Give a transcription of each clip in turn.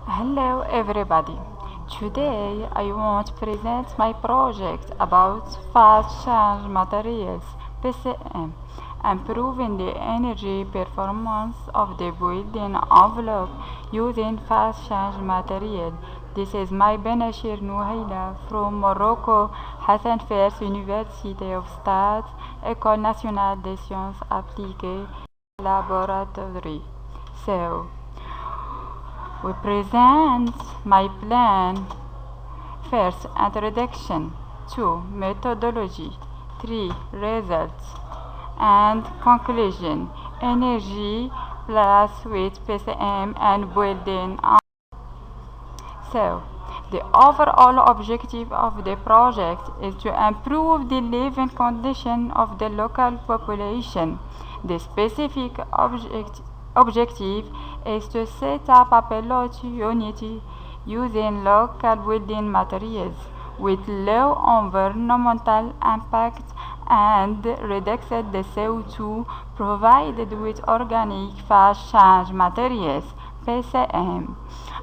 Hello everybody. Today I want to present my project about fast change materials (PCM), improving the energy performance of the building envelope using fast change material. This is my Benashir Nouhaila from Morocco, Hassan Fers University of Stats, École nationale des sciences appliquées, laboratory. So, we present my plan. First, introduction. 2. Methodology. 3. Results. And conclusion. Energy plus with PCM and building. So, the overall objective of the project is to improve the living condition of the local population. The specific objective is to set up a pilot unit using local building materials with low environmental impact and reduce the CO2 provided with organic fast change materials (PCM).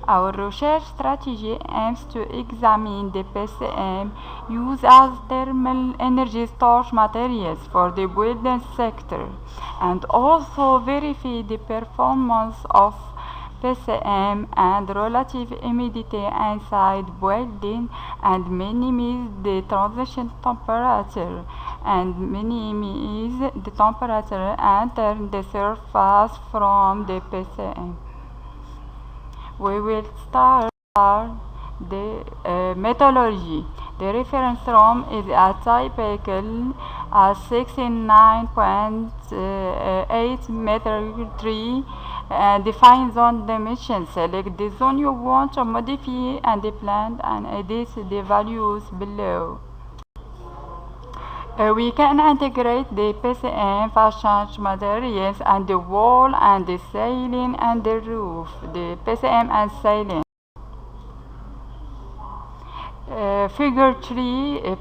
Our research strategy aims to examine the PCM used as thermal energy storage materials for the building sector and also verify the performance of PCM and relative humidity inside building and minimize the transition temperature and minimize the temperature entering the surface from the PCM. We will start the methodology. The reference room is a typical 69.8 meter tree. Define zone dimensions. Select the zone you want to modify and the plan and edit the values below. We can integrate the PCM fast change materials and the wall and the ceiling and the roof. The PCM and ceiling. Figure 3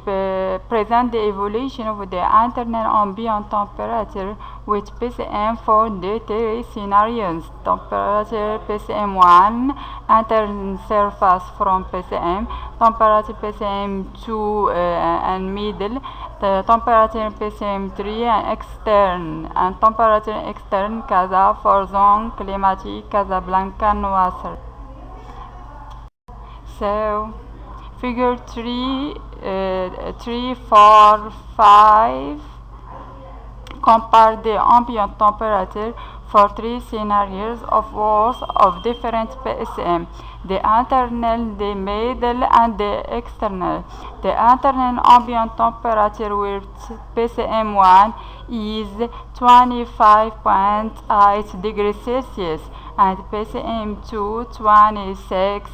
presents the evolution of the internal ambient temperature with PCM for the three scenarios. Temperature PCM1, internal surface from PCM, temperature PCM2 and middle, the temperature PCM3 and extern, and temperature extern Casa for zone climatique Casablanca Noisir. So, Figure 3, 4, 5 compare the ambient temperature for three scenarios of walls of different PCM: the internal, the middle, and the external. The internal ambient temperature with PCM1 is 25.8 degrees Celsius and PCM2 26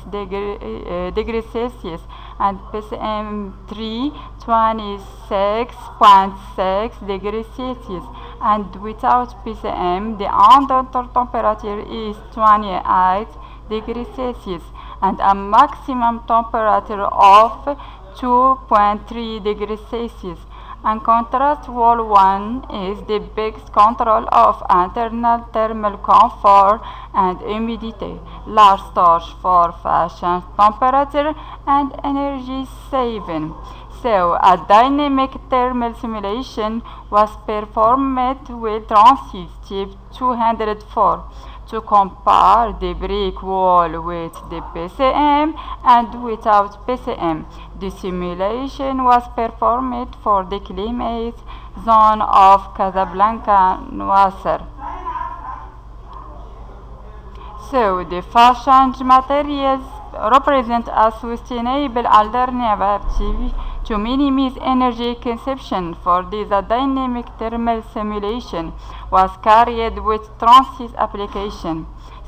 degrees Celsius and PCM3 26.6 degrees Celsius, and without PCM the ambient temperature is 28 degrees Celsius and a maximum temperature of 2.3 degrees Celsius. In contrast, wall 1 is the biggest control of internal thermal comfort and humidity, large storage for fast change temperature and energy saving. So, a dynamic thermal simulation was performed with transist type 204 to compare the brick wall with the PCM and without PCM. The simulation was performed for the climate zone of Casablanca Noisir. So, the fast change materials represent a sustainable alternative to minimize energy consumption. For this, a dynamic thermal simulation was carried with transient application.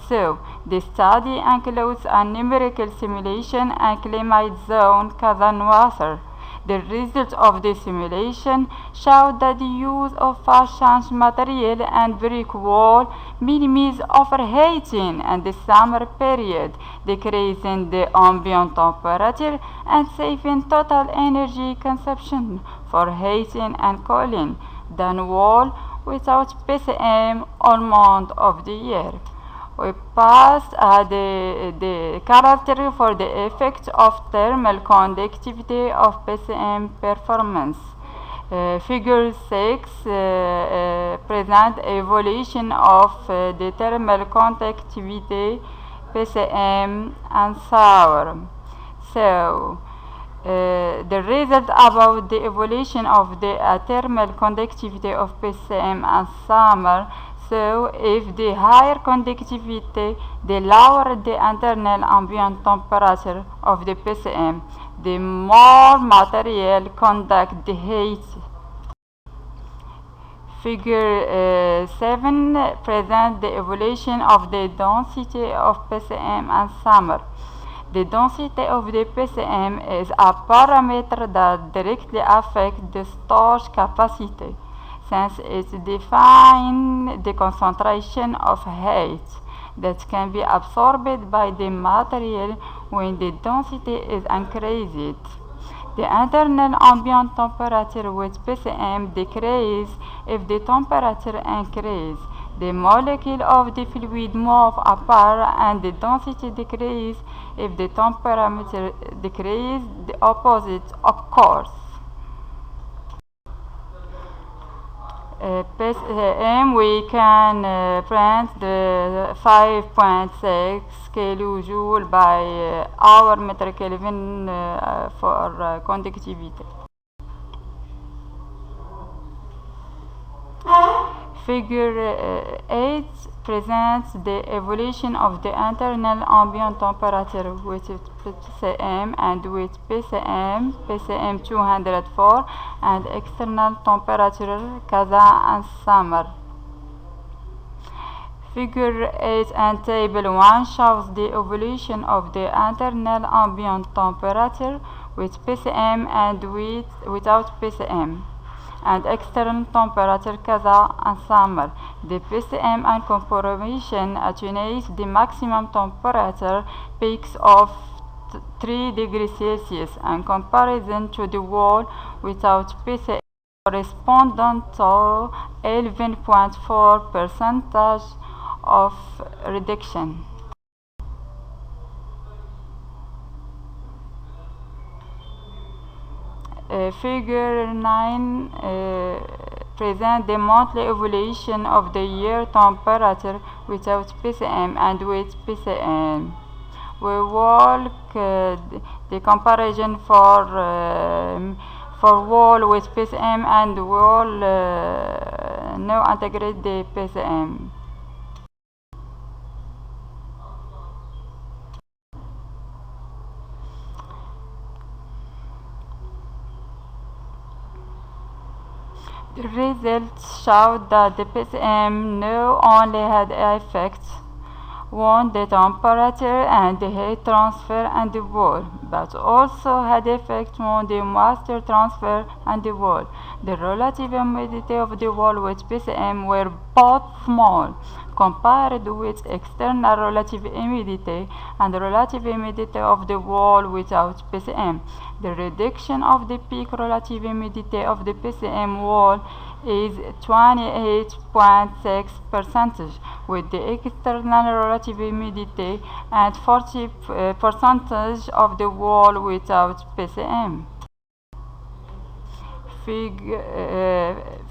So, the study includes a numerical simulation and climate zone Casa Noisir. The results of the simulation showed that the use of fast change material and brick wall minimizes overheating in the summer period, decreasing the ambient temperature and saving total energy consumption for heating and cooling than wall without PCM all month of the year. We passed the character for the effect of thermal conductivity of PCM performance. Figure 6 present evolution of the thermal conductivity PCM and sour. So, the result about the evolution of the thermal conductivity of PCM and summer. So, if the higher conductivity, the lower the internal ambient temperature of the PCM, the more material conduct the heat. Figure 7 presents the evolution of the density of PCM and summer. The density of the PCM is a parameter that directly affects the storage capacity, since it defines the concentration of heat that can be absorbed by the material when the density is increased. The internal ambient temperature with PCM decreases if the temperature increases. The molecule of the fluid move apart and the density decreases if the temperature decreases. The opposite occurs. PCM we can print the 5.6 kilojoule by hour meter Kelvin for conductivity. Figure 8 presents the evolution of the internal ambient temperature with PCM and with PCM 204, and external temperature Kaza and summer. Figure 8 and table 1 shows the evolution of the internal ambient temperature with PCM and without PCM, and external temperature Kaza and summer. The PCM and conformation attenuates the maximum temperature peaks of 3 degrees Celsius in comparison to the wall without PCM, corresponding to 11.4% of reduction. Figure 9 presents the monthly evolution of the year temperature without PCM and with PCM. We walk the comparison for wall with PCM and wall no integrate the PCM. The results showed that the PCM not only had effects on the temperature and the heat transfer and the wall, but also had effect on the moisture transfer and the wall. The relative humidity of the wall with PCM were both small compared with external relative humidity and the relative humidity of the wall without PCM. The reduction of the peak relative humidity of the PCM wall is 28.6%, with the external relative humidity at 40% of the wall without PCM. Figure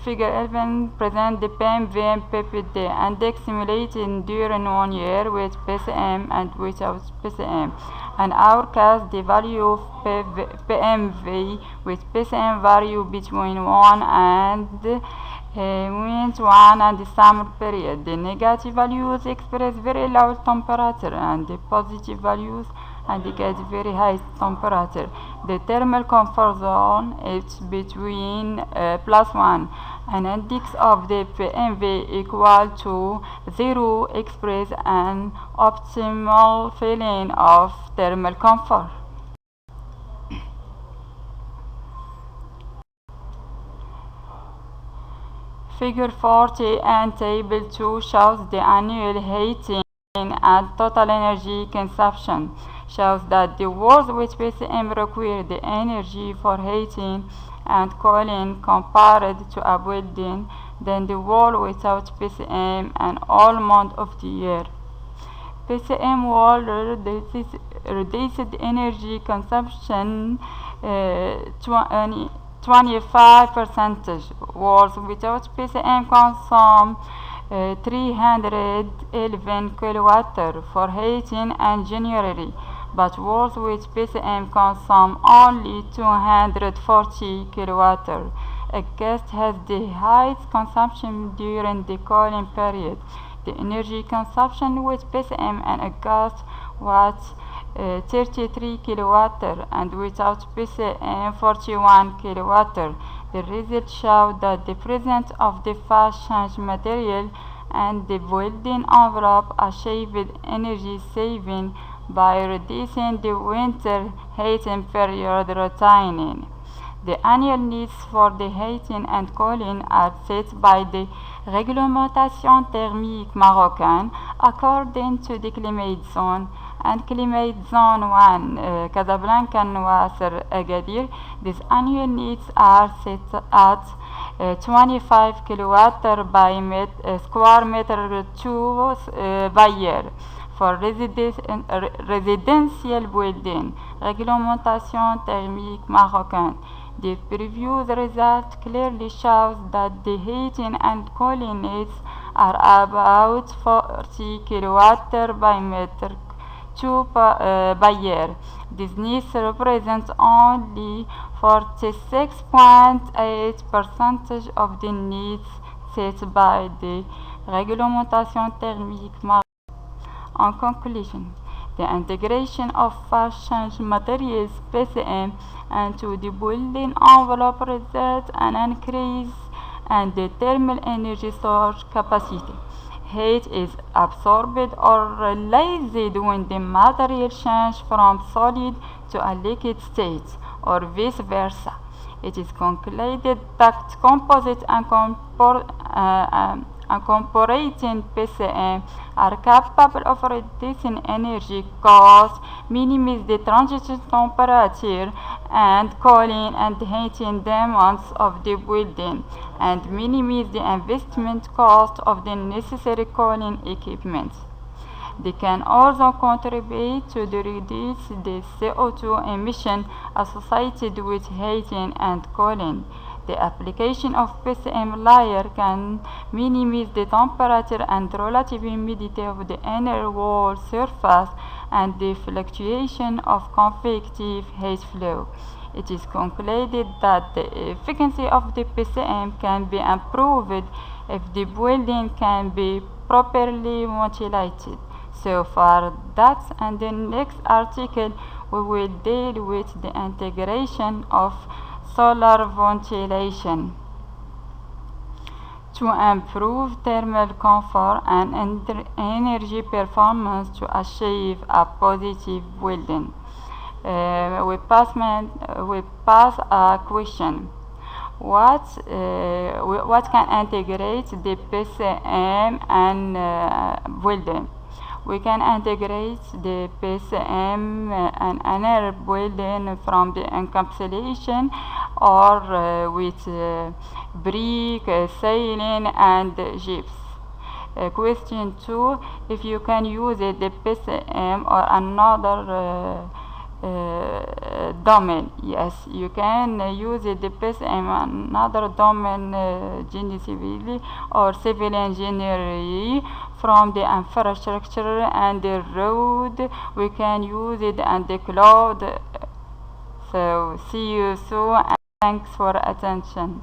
11 presents the PMV/PPD index simulated during 1 year with PCM and without PCM. In our case, the value of PMV with PCM vary between 1 and the summer period. The negative values express very low temperature, and the positive values indicate very high temperature. The thermal comfort zone is between +1. An index of the PMV equal to 0 express an optimal feeling of thermal comfort. Figure 40 and Table 2 shows the annual heating and total energy consumption. Shows that the walls with PCM require the energy for heating and cooling compared to a building than the wall without PCM and all months of the year. PCM will reduce energy consumption 25%, whereas without PCM consume 311 kWh for heating and generating, but walls with PCM consume only 240 kWh. A guest has the highest consumption during the cooling period. The energy consumption with PCM and a gas was 33 kWh and without PCM 41 kWh. The results show that the presence of the fast change material and the building envelope achieved energy saving by reducing the winter heating period routine. The annual needs for the heating and cooling are set by the Réglementation thermique marocaine according to the climate zone and climate zone 1 Casablanca Nasser Agadir. These annual needs are set at 25 kWh by square meter by year. For residential building, Réglementation thermique marocaine. The previous result clearly shows that the heating and cooling needs are about 40 kWh by meter cube by year. This needs represents only 46.8% of the needs set by the Réglementation thermique marocaine. En conclusion, the integration of fast change materials (PCM) into the building envelope results in an increase in the thermal energy storage capacity. Heat is absorbed or released when the material changes from solid to a liquid state, or vice versa. It is concluded that composite and incorporating PCM are capable of reducing energy costs, minimize the transition temperature and cooling and heating demands of the building, and minimize the investment cost of the necessary cooling equipment. They can also contribute to reduce the CO2 emission associated with heating and cooling. The application of PCM layer can minimize the temperature and relative humidity of the inner wall surface and the fluctuation of convective heat flow. It is concluded that the efficiency of the PCM can be improved if the building can be properly ventilated. So for that, and the next article we will deal with the integration of solar ventilation to improve thermal comfort and energy performance to achieve a positive building. We pass a question. What can integrate the PCM and building? We can integrate the PCM and another building from the encapsulation or with brick, ceiling and gyps. Question 2. If you can use the PCM or another domain. Yes, you can use the PCM another domain, Genie Civil or Civil Engineering, from the infrastructure and the road. We can use it and the cloud. So see you soon and thanks for attention.